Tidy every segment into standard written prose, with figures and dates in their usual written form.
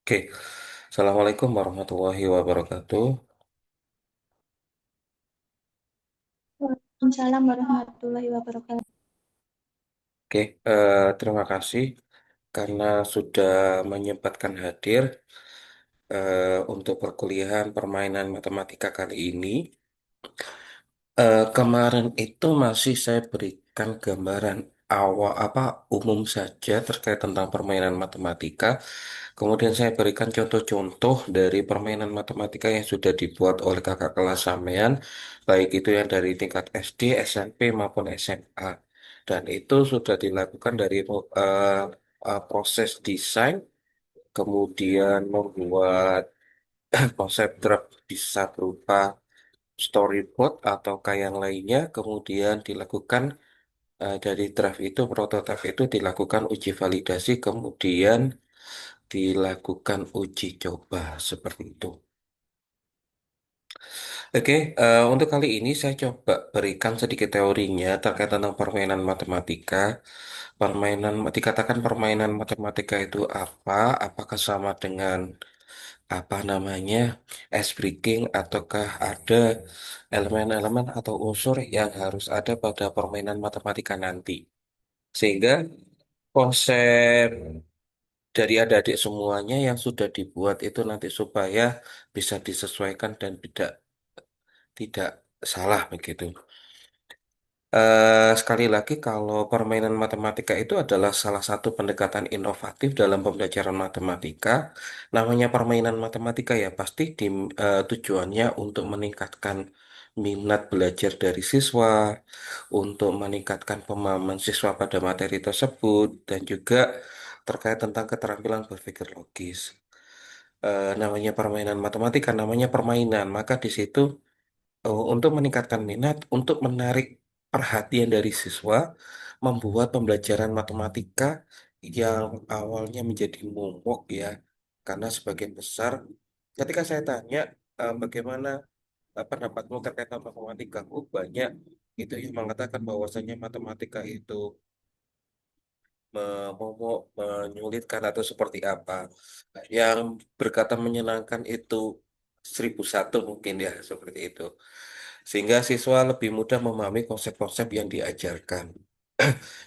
Oke, Assalamualaikum warahmatullahi wabarakatuh. Waalaikumsalam warahmatullahi wabarakatuh. Oke, terima kasih karena sudah menyempatkan hadir untuk perkuliahan permainan matematika kali ini. Kemarin itu masih saya berikan gambaran awal apa umum saja terkait tentang permainan matematika. Kemudian saya berikan contoh-contoh dari permainan matematika yang sudah dibuat oleh kakak kelas sampean, baik itu yang dari tingkat SD, SMP maupun SMA. Dan itu sudah dilakukan dari proses desain, kemudian membuat konsep draft bisa berupa storyboard atau kayak yang lainnya, kemudian dilakukan dari draft itu, prototipe itu dilakukan uji validasi, kemudian dilakukan uji coba seperti itu. Oke, untuk kali ini saya coba berikan sedikit teorinya terkait tentang permainan matematika. Dikatakan permainan matematika itu apa? Apakah sama dengan apa namanya ice breaking ataukah ada elemen-elemen atau unsur yang harus ada pada permainan matematika nanti? Sehingga konsep dari adik-adik semuanya yang sudah dibuat itu nanti supaya bisa disesuaikan dan tidak salah begitu. Sekali lagi, kalau permainan matematika itu adalah salah satu pendekatan inovatif dalam pembelajaran matematika. Namanya permainan matematika ya pasti tujuannya untuk meningkatkan minat belajar dari siswa, untuk meningkatkan pemahaman siswa pada materi tersebut, dan juga terkait tentang keterampilan berpikir logis. Namanya permainan matematika, namanya permainan, maka di situ untuk meningkatkan minat, untuk menarik perhatian dari siswa, membuat pembelajaran matematika yang awalnya menjadi momok ya, karena sebagian besar, ketika saya tanya bagaimana pendapatmu terkait dengan matematika, banyak itu yang mengatakan bahwasanya matematika itu momok, menyulitkan atau seperti apa. Yang berkata menyenangkan itu 1001 mungkin ya, seperti itu. Sehingga siswa lebih mudah memahami konsep-konsep yang diajarkan.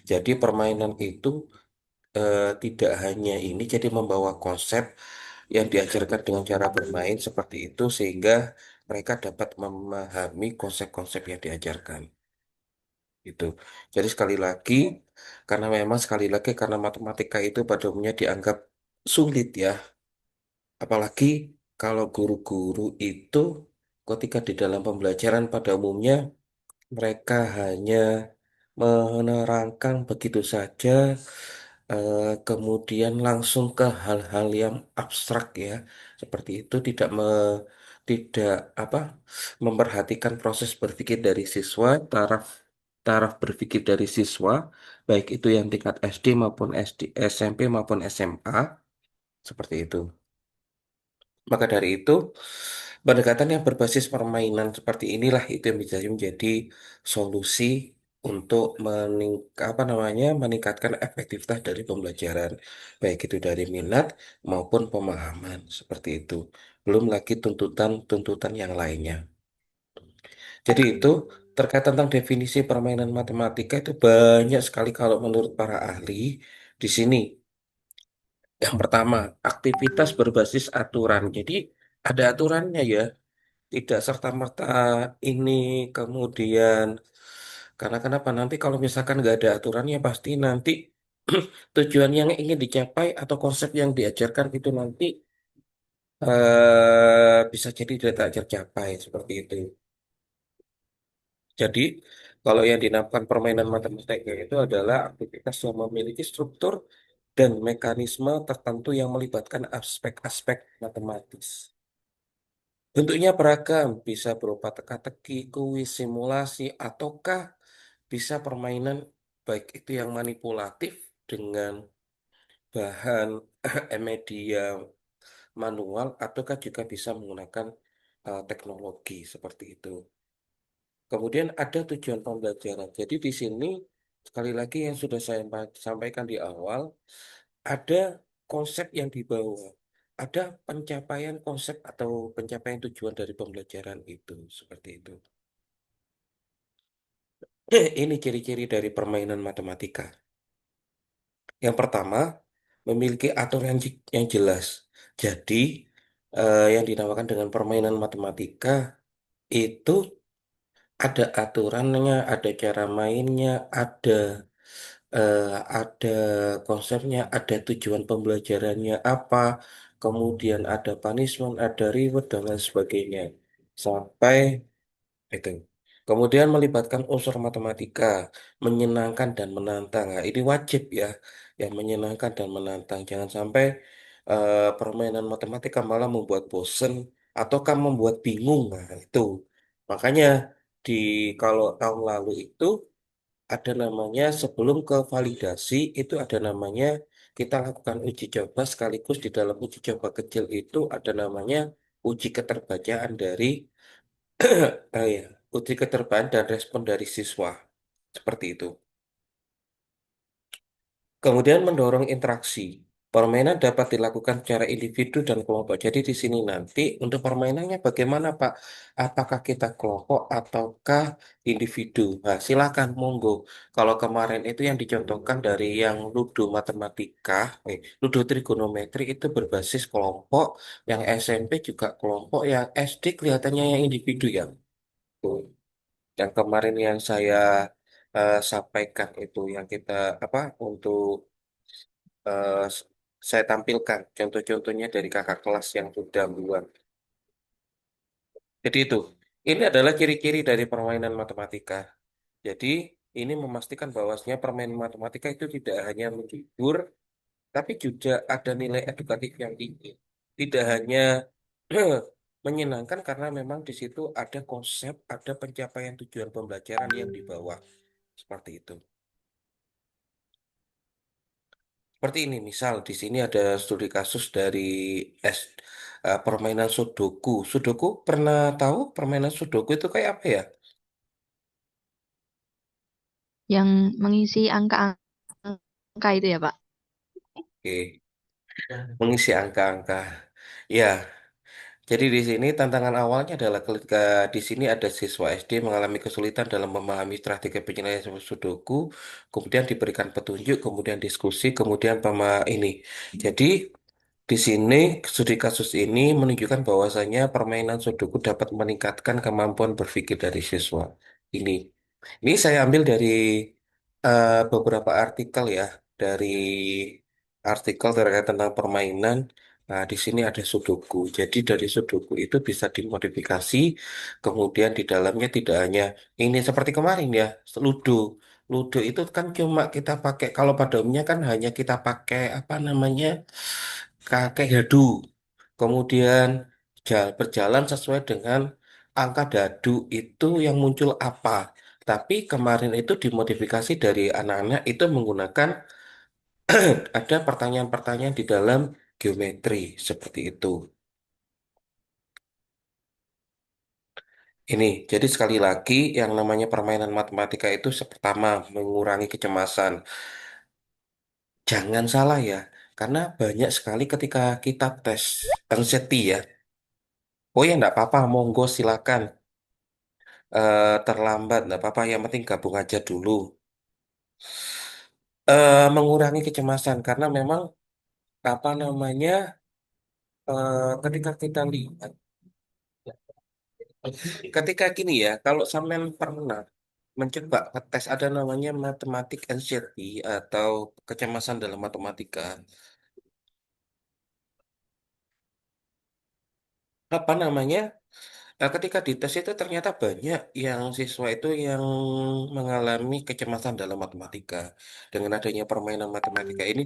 Jadi permainan itu tidak hanya ini, jadi membawa konsep yang diajarkan dengan cara bermain seperti itu, sehingga mereka dapat memahami konsep-konsep yang diajarkan. Itu. Jadi sekali lagi, karena memang sekali lagi karena matematika itu pada umumnya dianggap sulit ya, apalagi kalau guru-guru itu ketika di dalam pembelajaran pada umumnya mereka hanya menerangkan begitu saja, kemudian langsung ke hal-hal yang abstrak ya, seperti itu tidak apa memperhatikan proses berpikir dari siswa, taraf taraf berpikir dari siswa, baik itu yang tingkat SD maupun SMP maupun SMA, seperti itu. Maka dari itu, pendekatan yang berbasis permainan seperti inilah itu yang bisa menjadi solusi untuk meningkatkan efektivitas dari pembelajaran, baik itu dari minat maupun pemahaman seperti itu. Belum lagi tuntutan-tuntutan yang lainnya. Jadi itu terkait tentang definisi permainan matematika itu banyak sekali kalau menurut para ahli di sini. Yang pertama, aktivitas berbasis aturan. Jadi ada aturannya ya. Tidak serta-merta ini kemudian karena kenapa nanti kalau misalkan nggak ada aturannya pasti nanti tujuan yang ingin dicapai atau konsep yang diajarkan itu nanti bisa jadi tidak tercapai seperti itu. Jadi kalau yang dinamakan permainan matematika itu adalah aktivitas yang memiliki struktur dan mekanisme tertentu yang melibatkan aspek-aspek matematis. Bentuknya beragam, bisa berupa teka-teki, kuis, simulasi, ataukah bisa permainan baik itu yang manipulatif dengan bahan media manual, ataukah juga bisa menggunakan teknologi seperti itu. Kemudian ada tujuan pembelajaran. Jadi di sini sekali lagi yang sudah saya sampaikan di awal, ada konsep yang dibawa. ada pencapaian konsep atau pencapaian tujuan dari pembelajaran itu, seperti itu. Ini ciri-ciri dari permainan matematika. Yang pertama, memiliki aturan yang jelas. Jadi, yang dinamakan dengan permainan matematika itu ada aturannya, ada cara mainnya, eh, ada konsepnya, ada tujuan pembelajarannya apa, kemudian ada punishment, ada reward, dan lain sebagainya. Sampai itu. Kemudian melibatkan unsur matematika, menyenangkan dan menantang. Nah, ini wajib ya, yang menyenangkan dan menantang. Jangan sampai permainan matematika malah membuat bosen ataukah membuat bingung. Nah, itu. Makanya di kalau tahun lalu itu ada namanya sebelum ke validasi itu ada namanya kita lakukan uji coba sekaligus di dalam uji coba kecil itu ada namanya uji keterbacaan dari ya, uji keterpaan dan respon dari siswa. Seperti itu. Kemudian mendorong interaksi. Permainan dapat dilakukan secara individu dan kelompok. Jadi di sini nanti untuk permainannya bagaimana Pak? Apakah kita kelompok ataukah individu? Nah, silakan monggo. Kalau kemarin itu yang dicontohkan dari yang Ludo matematika, Ludo trigonometri itu berbasis kelompok, yang SMP juga kelompok, yang SD kelihatannya yang individu ya. Tuh. Yang kemarin yang saya sampaikan itu yang kita apa untuk s- saya tampilkan contoh-contohnya dari kakak kelas yang sudah buat. Jadi itu, ini adalah ciri-ciri dari permainan matematika. Jadi ini memastikan bahwasanya permainan matematika itu tidak hanya menghibur, tapi juga ada nilai edukatif yang tinggi. Tidak hanya menyenangkan karena memang di situ ada konsep, ada pencapaian tujuan pembelajaran yang dibawa. Seperti itu. Seperti ini, misal di sini ada studi kasus dari S, permainan Sudoku. Sudoku pernah tahu permainan Sudoku itu kayak apa ya? Yang mengisi angka-angka itu ya, Pak? Oke, mengisi angka-angka. Ya, jadi di sini tantangan awalnya adalah ketika di sini ada siswa SD mengalami kesulitan dalam memahami strategi penyelesaian Sudoku, kemudian diberikan petunjuk, kemudian diskusi, kemudian ini. Jadi di sini studi kasus ini menunjukkan bahwasanya permainan Sudoku dapat meningkatkan kemampuan berpikir dari siswa. Ini, ini saya ambil dari beberapa artikel ya, dari artikel terkait tentang permainan. Nah, di sini ada Sudoku. Jadi dari Sudoku itu bisa dimodifikasi, kemudian di dalamnya tidak hanya ini seperti kemarin ya, Ludo. Ludo itu kan cuma kita pakai, kalau pada umumnya kan hanya kita pakai apa namanya, kakek dadu. Kemudian berjalan sesuai dengan angka dadu itu yang muncul apa. Tapi kemarin itu dimodifikasi dari anak-anak itu menggunakan ada pertanyaan-pertanyaan di dalam geometri seperti itu. Ini, jadi sekali lagi yang namanya permainan matematika itu pertama mengurangi kecemasan. Jangan salah ya, karena banyak sekali ketika kita tes anxiety ya. Oh ya, enggak apa-apa, monggo silakan. Terlambat, enggak apa-apa, yang penting gabung aja dulu. Mengurangi kecemasan, karena memang apa namanya, ketika kita lihat, ketika gini ya, kalau sampean pernah mencoba tes ada namanya matematik anxiety atau kecemasan dalam matematika. Apa namanya? Ketika dites itu ternyata banyak yang siswa itu yang mengalami kecemasan dalam matematika. Dengan adanya permainan matematika ini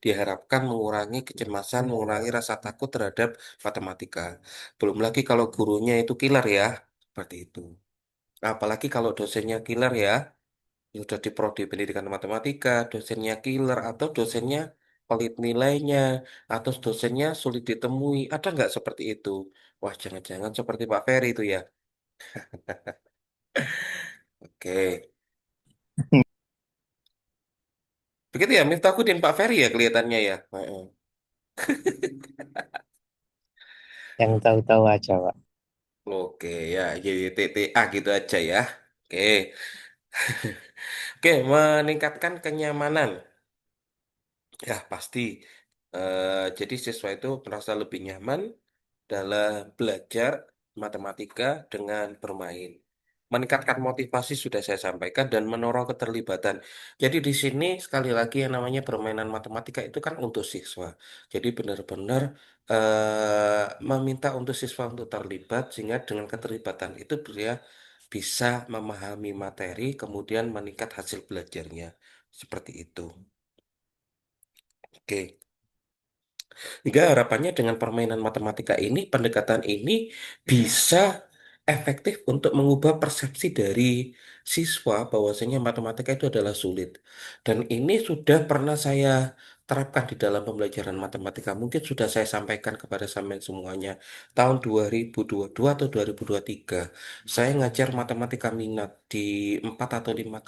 diharapkan mengurangi kecemasan, mengurangi rasa takut terhadap matematika. Belum lagi kalau gurunya itu killer ya, seperti itu. Apalagi kalau dosennya killer ya, sudah di prodi pendidikan matematika, dosennya killer atau dosennya pelit nilainya, atau dosennya sulit ditemui. Ada nggak seperti itu? Wah, jangan-jangan seperti Pak Ferry itu ya. Oke. Begitu ya, Miftahudin Pak Ferry ya kelihatannya ya. Heeh. Yang tahu-tahu aja, Pak. Oke ya, YTTA gitu aja ya. Oke. Oke, meningkatkan kenyamanan. Ya, pasti. Jadi siswa itu merasa lebih nyaman dalam belajar matematika dengan bermain. Meningkatkan motivasi sudah saya sampaikan dan mendorong keterlibatan. Jadi di sini sekali lagi yang namanya permainan matematika itu kan untuk siswa. Jadi benar-benar meminta untuk siswa untuk terlibat sehingga dengan keterlibatan itu dia bisa memahami materi kemudian meningkat hasil belajarnya. Seperti itu. Oke. Hingga harapannya dengan permainan matematika ini, pendekatan ini bisa efektif untuk mengubah persepsi dari siswa bahwasanya matematika itu adalah sulit. Dan ini sudah pernah saya terapkan di dalam pembelajaran matematika. Mungkin sudah saya sampaikan kepada sampean semuanya. Tahun 2022 atau 2023, saya ngajar matematika minat di 4 atau 5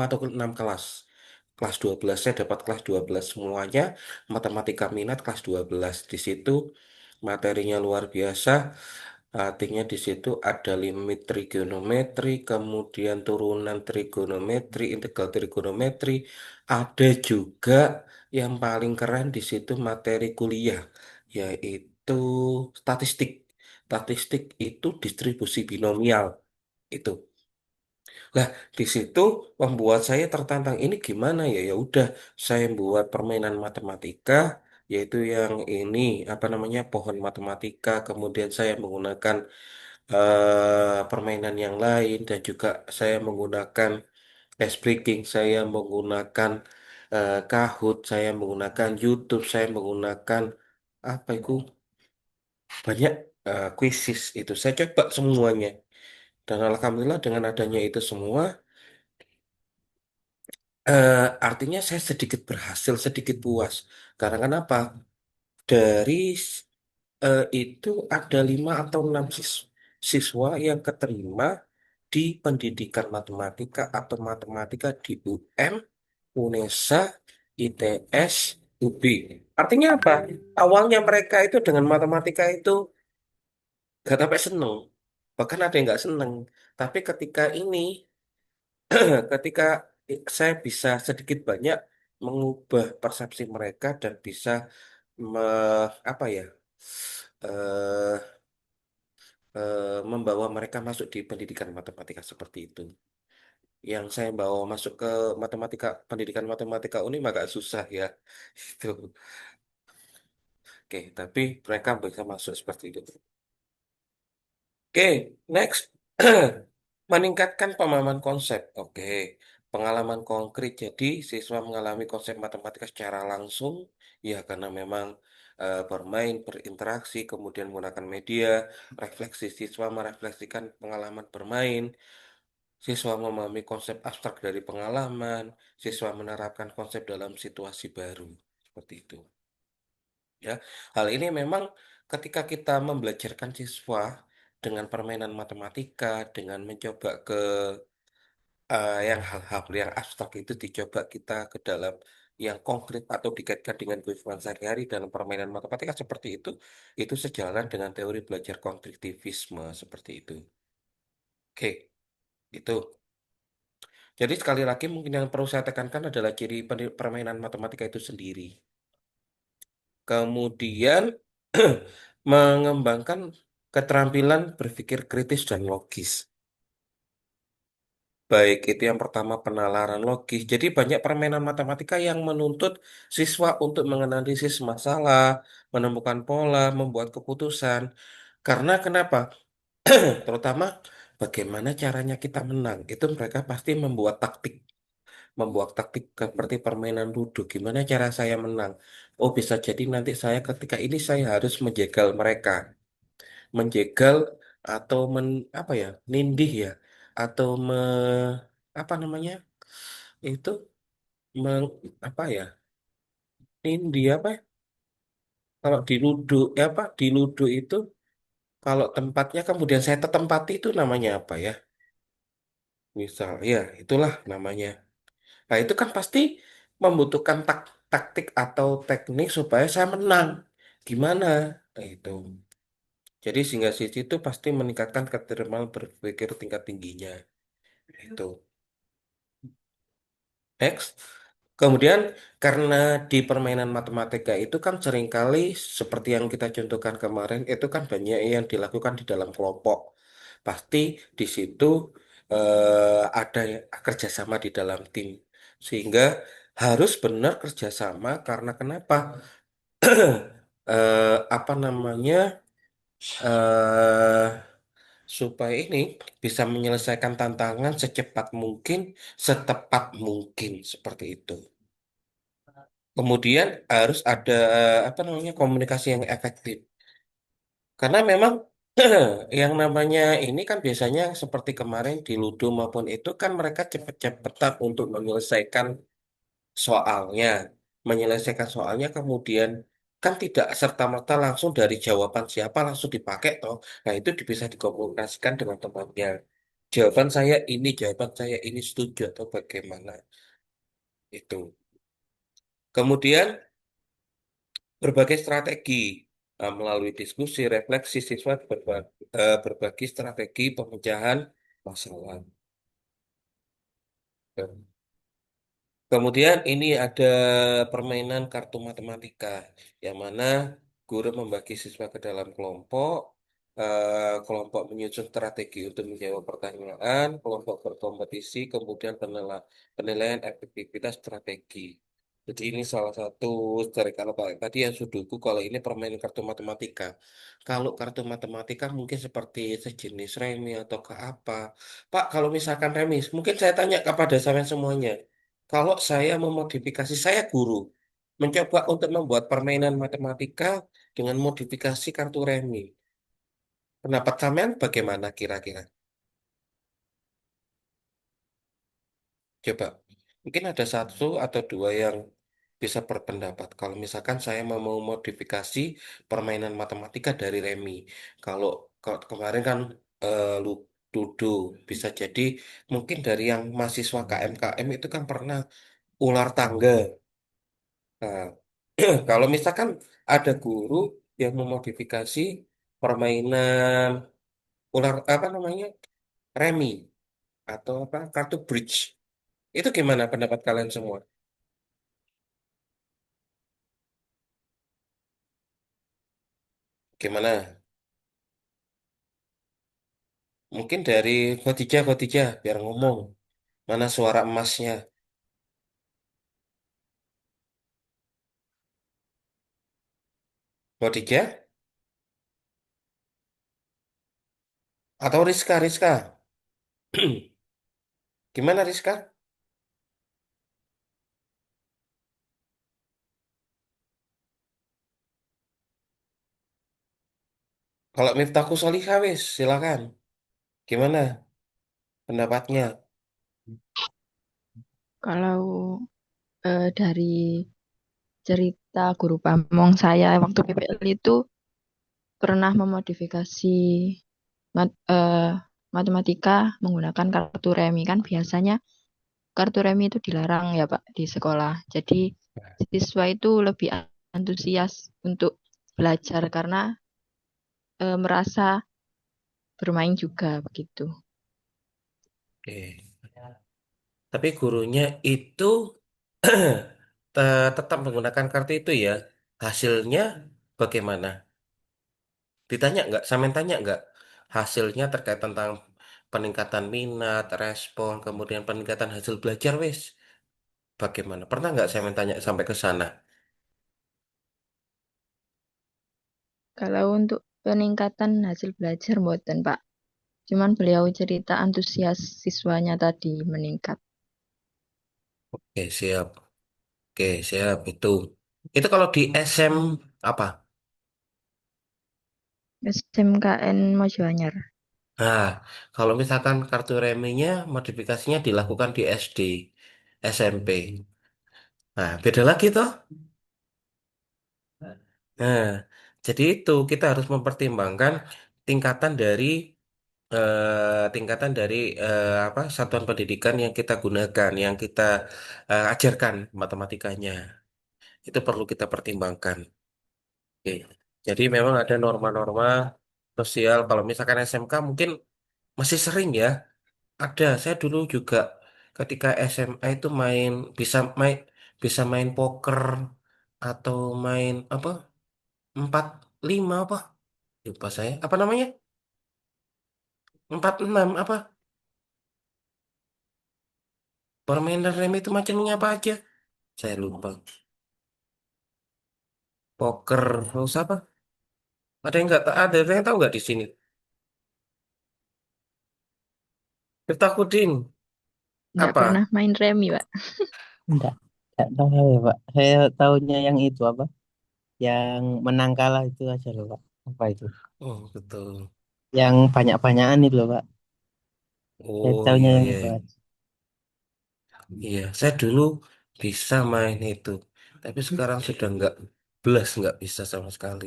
atau 6 kelas. Kelas 12 saya dapat kelas 12 semuanya matematika minat kelas 12. Di situ materinya luar biasa. Artinya di situ ada limit trigonometri, kemudian turunan trigonometri, integral trigonometri. Ada juga yang paling keren di situ materi kuliah, yaitu statistik. Statistik itu distribusi binomial. Itu. Lah, di situ membuat saya tertantang ini gimana ya? Ya udah, saya buat permainan matematika, yaitu yang ini apa namanya pohon matematika. Kemudian saya menggunakan permainan yang lain dan juga saya menggunakan ice breaking, saya menggunakan Kahoot, saya menggunakan YouTube, saya menggunakan apa itu banyak quizzes itu. Saya coba semuanya. Dan alhamdulillah dengan adanya itu semua. Eh, Artinya saya sedikit berhasil, sedikit puas. Karena kenapa? Dari itu ada 5 atau 6 siswa yang keterima di pendidikan matematika atau matematika di UM, UNESA, ITS, UB. Artinya apa? Awalnya mereka itu dengan matematika itu gak sampai seneng. Bahkan ada yang nggak seneng. Tapi ketika ini ketika saya bisa sedikit banyak mengubah persepsi mereka dan bisa me, apa ya eh, membawa mereka masuk di pendidikan matematika seperti itu. Yang saya bawa masuk ke matematika pendidikan matematika UNIM agak susah ya. Itu. Oke, tapi mereka bisa masuk seperti itu. Oke, next. Meningkatkan pemahaman konsep. Oke, pengalaman konkret. Jadi, siswa mengalami konsep matematika secara langsung, ya karena memang bermain, berinteraksi, kemudian menggunakan media, refleksi siswa merefleksikan pengalaman bermain, siswa memahami konsep abstrak dari pengalaman, siswa menerapkan konsep dalam situasi baru. Seperti itu. Ya, hal ini memang ketika kita membelajarkan siswa dengan permainan matematika, dengan mencoba ke yang hal-hal yang abstrak itu dicoba kita ke dalam yang konkret atau dikaitkan dengan kehidupan sehari-hari dalam permainan matematika seperti itu sejalan dengan teori belajar konstruktivisme seperti itu. Oke, itu. Jadi sekali lagi mungkin yang perlu saya tekankan adalah ciri permainan matematika itu sendiri. Kemudian mengembangkan keterampilan berpikir kritis dan logis. Baik, itu yang pertama penalaran logis. Jadi banyak permainan matematika yang menuntut siswa untuk menganalisis masalah, menemukan pola, membuat keputusan. Karena kenapa? Terutama bagaimana caranya kita menang. Itu mereka pasti membuat taktik seperti permainan ludo. Gimana cara saya menang? Oh, bisa jadi nanti saya ketika ini saya harus menjegal mereka, menjegal atau apa ya, nindih ya, atau apa namanya itu meng, apa ya nindih apa ya? Kalau di ludo ya apa di ludo itu kalau tempatnya kemudian saya tetempati itu namanya apa ya? Misal ya itulah namanya. Nah itu kan pasti membutuhkan taktik atau teknik supaya saya menang. Gimana? Nah, itu. Jadi single sisi itu pasti meningkatkan keterampilan berpikir tingkat tingginya. Itu. Next. Kemudian karena di permainan matematika itu kan seringkali seperti yang kita contohkan kemarin itu kan banyak yang dilakukan di dalam kelompok. Pasti di situ ada kerjasama di dalam tim. Sehingga harus benar kerjasama karena kenapa? Apa namanya? eh supaya ini bisa menyelesaikan tantangan secepat mungkin, setepat mungkin seperti itu. Kemudian harus ada apa namanya komunikasi yang efektif. Karena memang yang namanya ini kan biasanya seperti kemarin di Ludo maupun itu kan mereka cepet-cepetan untuk menyelesaikan soalnya. Menyelesaikan soalnya kemudian kan tidak serta-merta langsung dari jawaban siapa langsung dipakai toh. Nah, itu bisa dikomunikasikan dengan temannya. Jawaban saya ini setuju atau bagaimana itu. Kemudian berbagai strategi melalui diskusi, refleksi siswa berbagi strategi pemecahan masalah. Kemudian ini ada permainan kartu matematika, yang mana guru membagi siswa ke dalam kelompok, kelompok menyusun strategi untuk menjawab pertanyaan, kelompok berkompetisi, kemudian penilaian efektivitas strategi. Jadi ini salah satu dari kalau tadi yang sudoku, kalau ini permainan kartu matematika. Kalau kartu matematika mungkin seperti sejenis remi atau ke apa. Pak, kalau misalkan remis, mungkin saya tanya kepada sampean semuanya. Kalau saya memodifikasi, saya guru, mencoba untuk membuat permainan matematika dengan modifikasi kartu remi. Pendapat sampean bagaimana kira-kira? Coba, mungkin ada satu atau dua yang bisa berpendapat. Kalau misalkan saya mau modifikasi permainan matematika dari remi. Kalau, kalau kemarin kan ludo, bisa jadi mungkin dari yang mahasiswa KM-KM itu kan pernah ular tangga. Nah, kalau misalkan ada guru yang memodifikasi permainan ular apa namanya remi atau apa kartu bridge, itu gimana pendapat kalian semua? Gimana? Mungkin dari Khotijah biar ngomong mana suara emasnya. Khotijah atau Rizka? Gimana Rizka? Kalau Miftahku Solihah wis silakan. Gimana pendapatnya? Kalau dari cerita guru pamong saya waktu PPL itu pernah memodifikasi matematika menggunakan kartu remi kan biasanya kartu remi itu dilarang ya Pak di sekolah. Jadi siswa itu lebih antusias untuk belajar karena merasa bermain juga begitu. Oke. Tapi gurunya itu tetap menggunakan kartu itu ya. Hasilnya bagaimana? Ditanya nggak? Sampean tanya nggak? Hasilnya terkait tentang peningkatan minat, respon, kemudian peningkatan hasil belajar, wes. Bagaimana? Pernah nggak saya tanya sampai ke sana? Kalau untuk peningkatan hasil belajar mboten Pak. Cuman beliau cerita antusias siswanya tadi meningkat. Oke, siap. Oke, siap. Itu kalau di SM apa? SMKN Mojoanyar. Nah, kalau misalkan kartu reminya modifikasinya dilakukan di SD, SMP. Nah, beda lagi toh. Nah, jadi itu kita harus mempertimbangkan tingkatan dari tingkatan dari apa satuan pendidikan yang kita gunakan, yang kita ajarkan matematikanya. Itu perlu kita pertimbangkan. Oke. Jadi memang ada norma-norma Sosial, kalau misalkan SMK mungkin masih sering ya. Ada, saya dulu juga ketika SMA itu bisa main poker atau main apa 45 apa lupa saya apa namanya 46 apa permainan remi itu macamnya apa aja saya lupa poker terus apa ada yang tahu nggak di sini Firtakuddin Nggak apa pernah main remi, Pak. Enggak tahu ya Pak. Saya tahunya yang itu apa? Yang menang kalah itu aja loh Pak. Apa itu? oh betul Yang banyak-banyakan itu loh Pak. Saya oh tahunya iya yang iya itu aja. iya saya dulu bisa main itu tapi sekarang sudah nggak bisa sama sekali.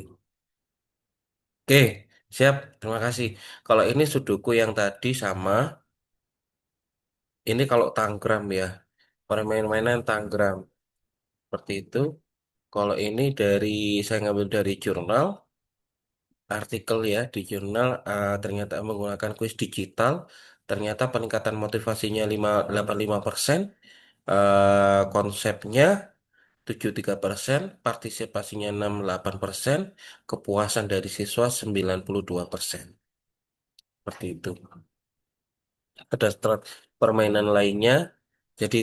Oke, siap. Terima kasih. Kalau ini sudoku yang tadi sama, ini kalau tanggram ya. Permain-mainan tanggram. Seperti itu. Kalau ini saya ngambil dari jurnal, artikel ya, di jurnal ternyata menggunakan kuis digital, ternyata peningkatan motivasinya 85%, konsepnya 73%, partisipasinya 68%, kepuasan dari siswa 92%. Seperti itu. Ada permainan lainnya. Jadi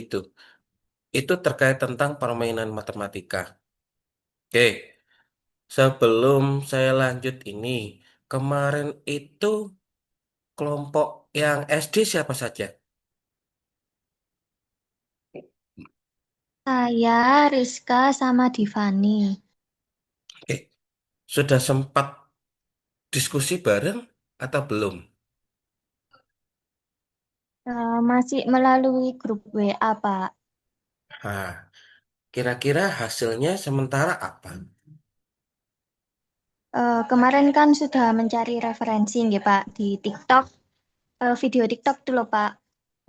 itu terkait tentang permainan matematika. Oke, sebelum saya lanjut ini, kemarin itu kelompok yang SD siapa saja? Saya, Rizka, sama Divani. Oke, sudah sempat diskusi bareng atau belum? Masih melalui grup WA, Pak. Nah, kira-kira hasilnya sementara apa? Kemarin kan sudah mencari referensi, nggih, Pak, di TikTok, video TikTok dulu, Pak.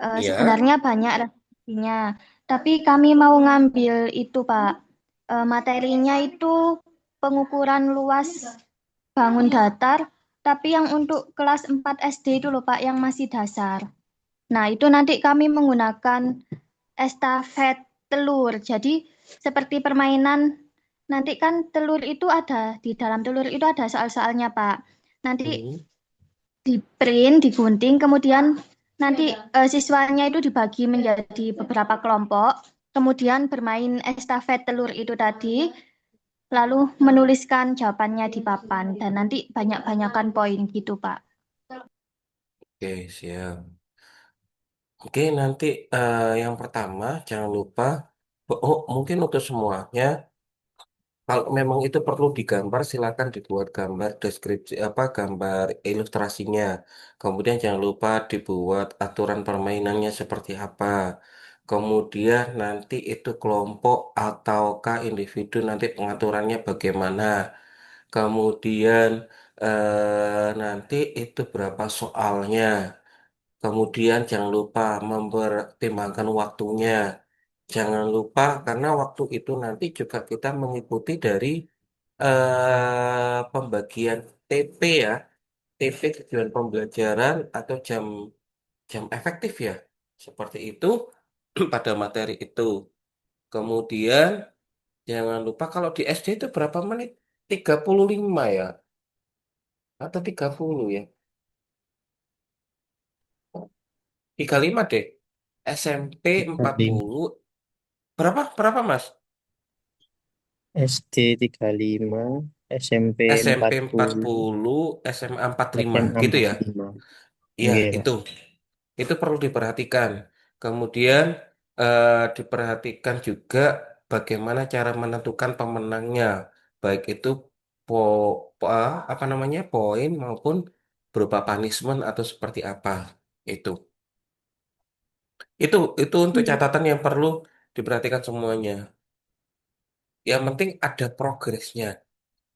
Ya, Sebenarnya banyak referensinya, tapi kami mau ngambil itu, Pak. Materinya itu pengukuran luas bangun datar, tapi yang untuk kelas 4 SD itu loh, Pak, yang masih dasar. Nah, itu nanti kami menggunakan estafet telur. Jadi seperti permainan nanti kan telur itu ada di dalam telur itu ada soal-soalnya, Pak. Nanti hmm, di print, digunting, kemudian nanti siswanya itu dibagi menjadi beberapa kelompok, kemudian bermain estafet telur itu tadi, lalu menuliskan jawabannya di papan dan nanti banyak-banyakan poin gitu, Pak. oke, siap. Oke, nanti yang pertama jangan lupa, mungkin untuk semuanya. Kalau memang itu perlu digambar, silakan dibuat gambar deskripsi gambar ilustrasinya. Kemudian jangan lupa dibuat aturan permainannya seperti apa. Kemudian nanti itu kelompok ataukah individu nanti pengaturannya bagaimana. Kemudian nanti itu berapa soalnya. Kemudian jangan lupa mempertimbangkan waktunya. Jangan lupa karena waktu itu nanti juga kita mengikuti dari pembagian TP ya, TP tujuan pembelajaran atau jam jam efektif ya. Seperti itu pada materi itu. Kemudian jangan lupa kalau di SD itu berapa menit? 35 ya atau 30 ya? 35 deh. SMP 5 40 berapa? Berapa Mas? SD 35, SMP SMP 40, 40, SMA 45 SMA gitu ya. 45. Iya, Iya, Pak. itu perlu diperhatikan. Kemudian diperhatikan juga bagaimana cara menentukan pemenangnya, baik itu apa namanya poin maupun berupa punishment atau seperti apa. Itu, itu untuk Iya. catatan yang perlu diperhatikan semuanya. Yang penting ada progresnya.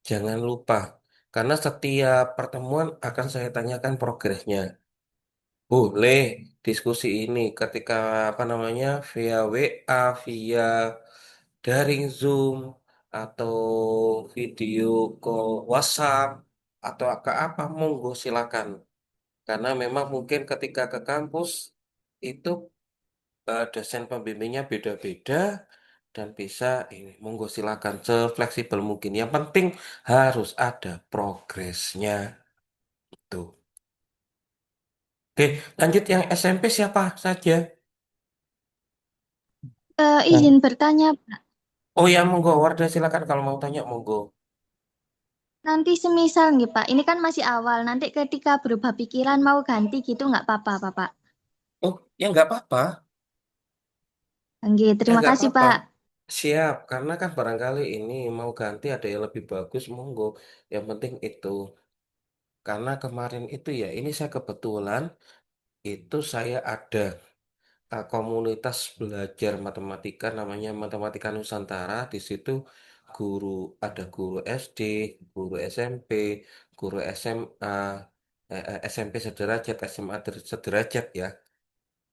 Jangan lupa, karena setiap pertemuan akan saya tanyakan progresnya. Boleh diskusi ini ketika apa namanya via WA, via daring Zoom atau video call WhatsApp. atau ke apa, monggo silakan. Karena memang mungkin ketika ke kampus itu dosen pembimbingnya beda-beda dan bisa ini, monggo silakan sefleksibel mungkin. Yang penting harus ada progresnya. Tuh. Oke, lanjut yang SMP siapa saja? Nah, Izin bertanya, Oh ya, monggo Wardah silakan kalau mau tanya monggo. nanti semisal nih Pak, ini kan masih awal, nanti ketika berubah pikiran mau ganti gitu nggak apa-apa, Pak? Oh, ya nggak apa-apa. Oke, Ya terima nggak kasih apa-apa. Pak. Siap, karena kan barangkali ini mau ganti ada yang lebih bagus, monggo. Yang penting itu. Karena kemarin itu ya, ini saya kebetulan itu saya ada komunitas belajar matematika namanya Matematika Nusantara. Di situ guru ada guru SD, guru SMP, guru SMA, SMP sederajat, SMA sederajat ya.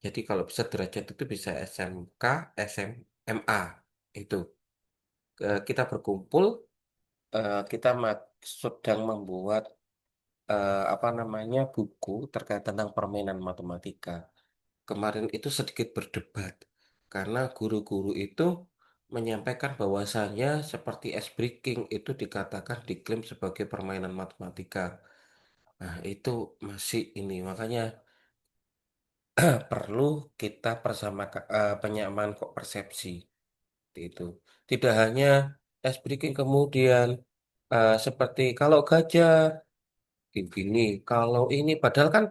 Jadi kalau bisa derajat itu bisa SMK, SMA itu. Kita berkumpul, kita sedang membuat apa namanya buku terkait tentang permainan matematika. Kemarin itu sedikit berdebat karena guru-guru itu menyampaikan bahwasannya seperti ice breaking itu dikatakan diklaim sebagai permainan matematika. Nah, itu masih ini makanya perlu kita penyamaan kok persepsi itu. Tidak hanya ice breaking kemudian seperti kalau gajah gini, kalau ini padahal kan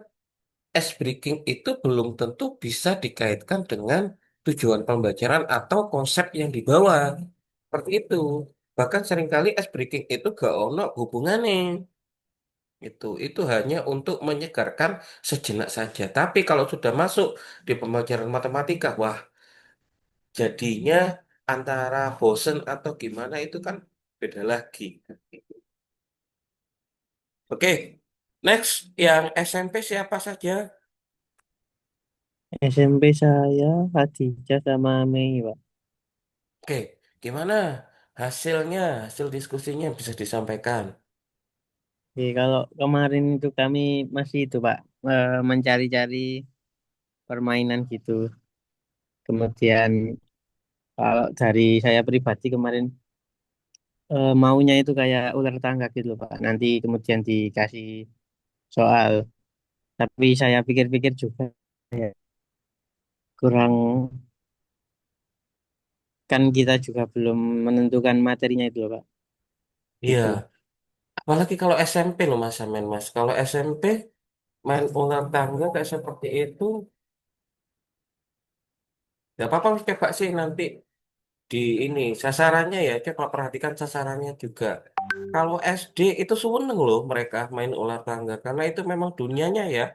ice breaking itu belum tentu bisa dikaitkan dengan tujuan pembelajaran atau konsep yang dibawa. Seperti itu. Bahkan seringkali ice breaking itu gak ono hubungannya. Itu hanya untuk menyegarkan sejenak saja. Tapi kalau sudah masuk di pembelajaran matematika, wah, jadinya antara bosen atau gimana itu kan beda lagi. Oke, next yang SMP siapa saja? SMP saya Khadijah sama Mei, Pak. Oke, gimana hasilnya, hasil diskusinya bisa disampaikan? Oke, kalau kemarin itu kami masih itu, Pak, mencari-cari permainan gitu. Kemudian kalau dari saya pribadi kemarin maunya itu kayak ular tangga gitu loh, Pak. Nanti kemudian dikasih soal. Tapi saya pikir-pikir juga ya, kurang, kan kita juga belum menentukan materinya itu loh, Pak. Iya, Itu. apalagi kalau SMP loh Mas Amen Mas. Kalau SMP main ular tangga kayak seperti itu, ya apa-apa Mas, coba sih nanti di ini sasarannya ya, coba perhatikan sasarannya juga. Kalau SD itu seneng loh mereka main ular tangga karena itu memang dunianya ya.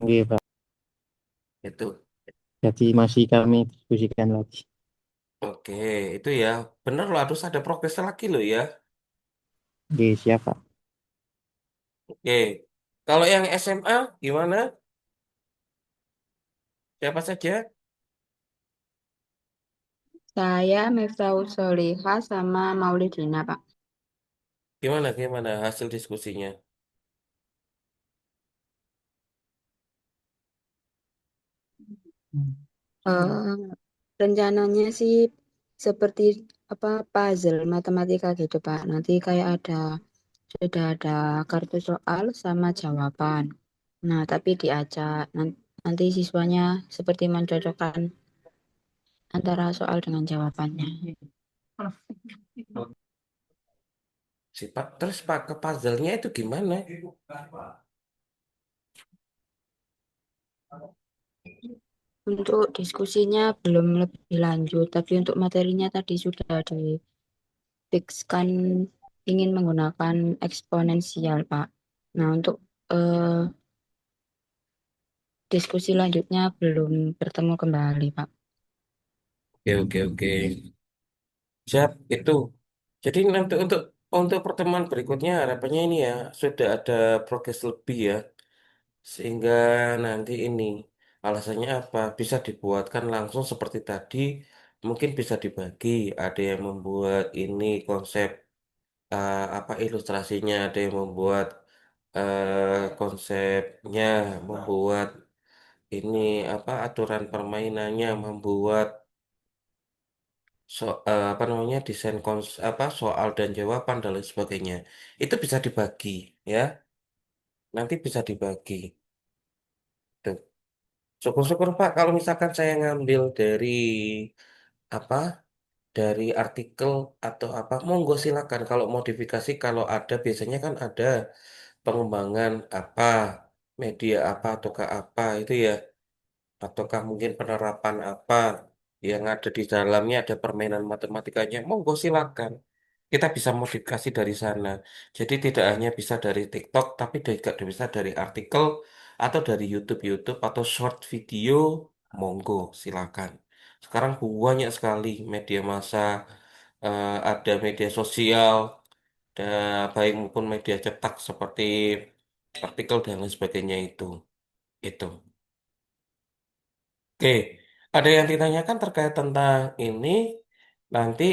Iya, Pak. Itu. Jadi masih kami diskusikan lagi. Oke, itu ya. Bener loh harus ada progres lagi loh ya. Oke, siap, Pak. Oke. Kalau yang SMA gimana? Siapa saja? Saya Miftahul Soliha sama Maulidina, Pak. Gimana hasil diskusinya? Eh, rencananya sih seperti apa puzzle matematika gitu, Pak. Nanti kayak sudah ada kartu soal sama jawaban. Nah, tapi diajak nanti siswanya seperti mencocokkan antara soal dengan jawabannya. Sifat terus pak ke puzzle-nya itu gimana? Untuk diskusinya belum lebih lanjut, tapi untuk materinya tadi sudah difikskan ingin menggunakan eksponensial, Pak. Nah, untuk eh, diskusi lanjutnya belum bertemu kembali, Pak. Oke. Siap itu. Jadi nanti untuk pertemuan berikutnya harapannya ini ya sudah ada progres lebih ya sehingga nanti ini alasannya apa bisa dibuatkan langsung seperti tadi mungkin bisa dibagi ada yang membuat ini konsep apa ilustrasinya, ada yang membuat konsepnya, membuat ini apa aturan permainannya, membuat apa namanya desain apa soal dan jawaban dan lain sebagainya. Itu bisa dibagi ya, nanti bisa dibagi. Tuh. Syukur-syukur Pak kalau misalkan saya ngambil dari apa dari artikel atau apa, monggo silakan kalau modifikasi kalau ada biasanya kan ada pengembangan apa media apa ataukah apa itu ya ataukah mungkin penerapan apa yang ada di dalamnya ada permainan matematikanya monggo silakan kita bisa modifikasi dari sana jadi tidak hanya bisa dari TikTok tapi juga bisa dari artikel atau dari YouTube atau short video monggo silakan sekarang banyak sekali media massa ada media sosial baik maupun media cetak seperti artikel dan lain sebagainya itu. Oke, ada yang ditanyakan terkait tentang ini nanti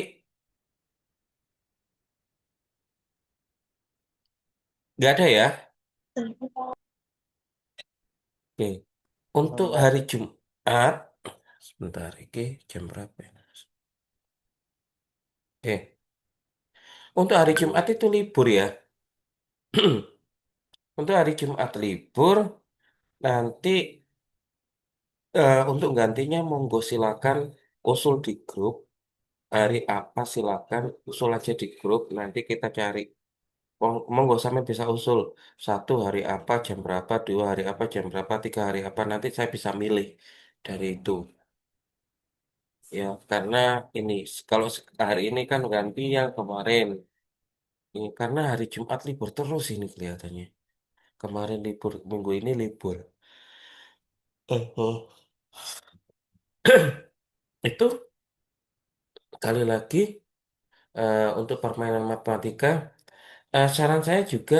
nggak ada ya? Oke, untuk Enggak. hari Jumat sebentar, oke jam berapa ya? Oke, untuk hari Jumat itu libur ya. Untuk hari Jumat libur nanti untuk gantinya monggo silakan usul di grup hari apa silakan usul aja di grup nanti kita cari. Monggo sampai bisa usul satu hari apa jam berapa, dua hari apa jam berapa, tiga hari apa nanti saya bisa milih dari itu ya karena ini kalau hari ini kan ganti yang kemarin ini karena hari Jumat libur terus ini kelihatannya kemarin libur minggu ini libur oh. Itu kali lagi untuk permainan matematika saran saya juga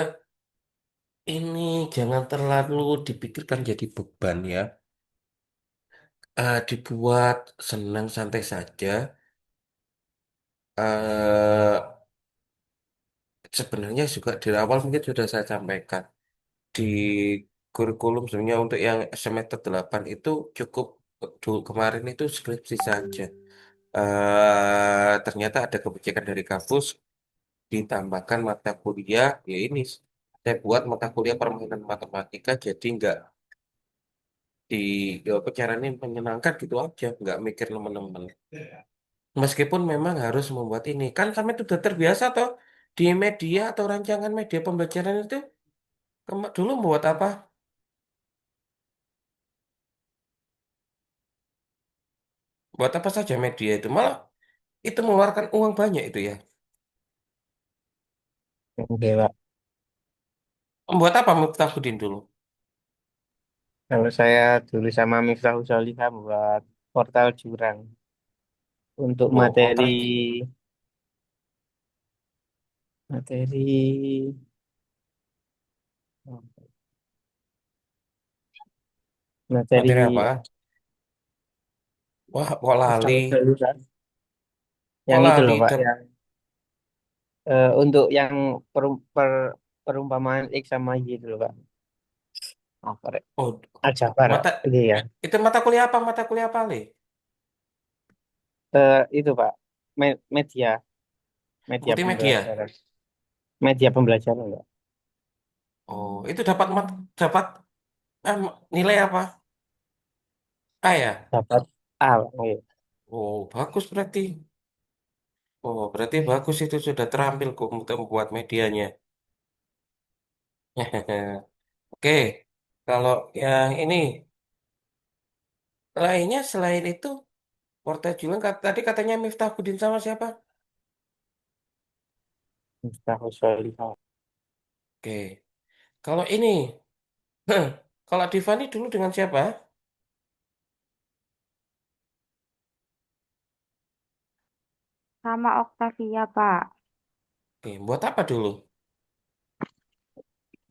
ini jangan terlalu dipikirkan jadi beban ya. Dibuat senang santai saja. eh Sebenarnya juga di awal mungkin sudah saya sampaikan di kurikulum sebenarnya untuk yang semester 8 itu cukup dulu kemarin itu skripsi saja. Ternyata ada kebijakan dari kampus ditambahkan mata kuliah ya ini saya buat mata kuliah permainan matematika jadi nggak di ya, caranya menyenangkan gitu aja nggak mikir teman-teman. Meskipun memang harus membuat ini. Kan kami itu sudah terbiasa toh di media atau rancangan media pembelajaran itu dulu membuat apa? Buat apa saja media itu. Malah itu mengeluarkan uang banyak itu ya. Oke, Pak. Membuat apa Miftahudin dulu? Kalau saya dulu sama Miftahul Solihah buat portal jurang untuk Oh, materi portal materi materi materi apa? Wah, kok lali. Miftahul Solihah Kok yang itu lali loh Pak ter... yang untuk yang perumpamaan X sama Y itu loh Pak. Apa Rek? Oh, Aljabar Pak. mata Iya. itu mata kuliah apa? Mata kuliah apa, Le? Itu Pak. Media media Multimedia. pembelajaran. Media pembelajaran Pak. Oh, itu dapat eh, nilai apa? A ya? Dapat A Pak. Iya. Oh, bagus berarti. Oh, berarti bagus itu sudah terampil kok untuk membuat medianya. Oke, kalau yang ini lainnya selain itu, Porta Julang tadi katanya Miftah Budin sama siapa? Miftahul Solihah. Oke, kalau ini, kalau Divani dulu dengan siapa? Sama Octavia, Pak. Oke, buat apa dulu?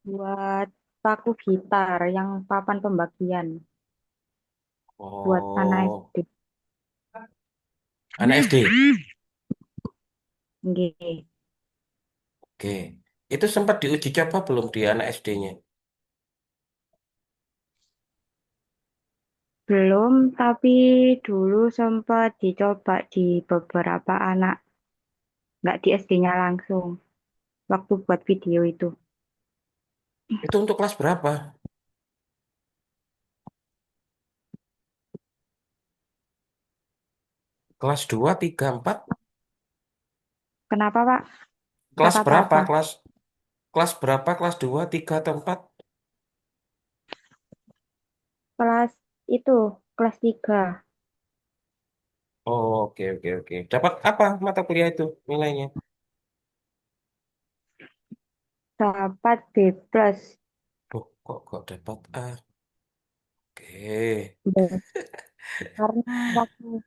Buat paku gitar yang papan pembagian. Buat anak Oh, SD. anak SD. Nggih. Oke. Itu sempat diuji coba belum di anak SD-nya? Belum, tapi dulu sempat dicoba di beberapa anak, nggak di SD-nya langsung, waktu buat video itu. Itu untuk kelas berapa? Kelas 2, 3, 4? Kenapa, Pak? Kelas Kata berapa? Papa. Kelas berapa? Kelas 2, 3 atau 4? Kelas itu, kelas 3. Oh, oke, oke, oke. Dapat apa mata kuliah itu nilainya? Dapat B plus. Oh, kok dapat A? Oke. Ya, karena waktu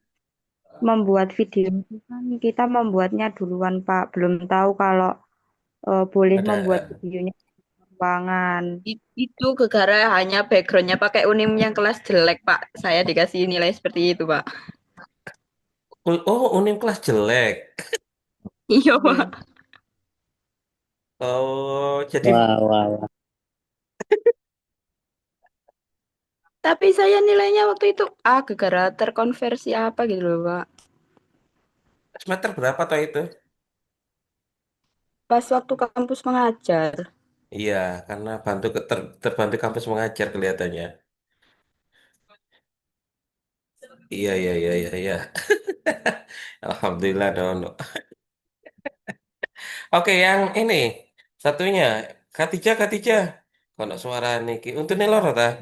membuat video itu kan kita membuatnya duluan, Pak. Belum tahu kalau boleh membuat Ada. videonya di ruangan. Itu gara hanya backgroundnya pakai unim yang kelas jelek, Pak. Saya dikasih nilai seperti itu, Pak. Oh, Unim kelas jelek. Iya, Iya. Pak. Oh, jadi Wah, wah, wah. Tapi saya nilainya waktu itu A, gara terkonversi apa gitu loh, Pak. semester berapa toh itu? Pas waktu kampus mengajar. Iya, karena terbantu kampus mengajar kelihatannya. Iya, iya, iya, iya, iya. Alhamdulillah, Dono. Oke, yang ini satunya, Khatijah, Khatijah. Kono suara niki. Untuk nelor ta?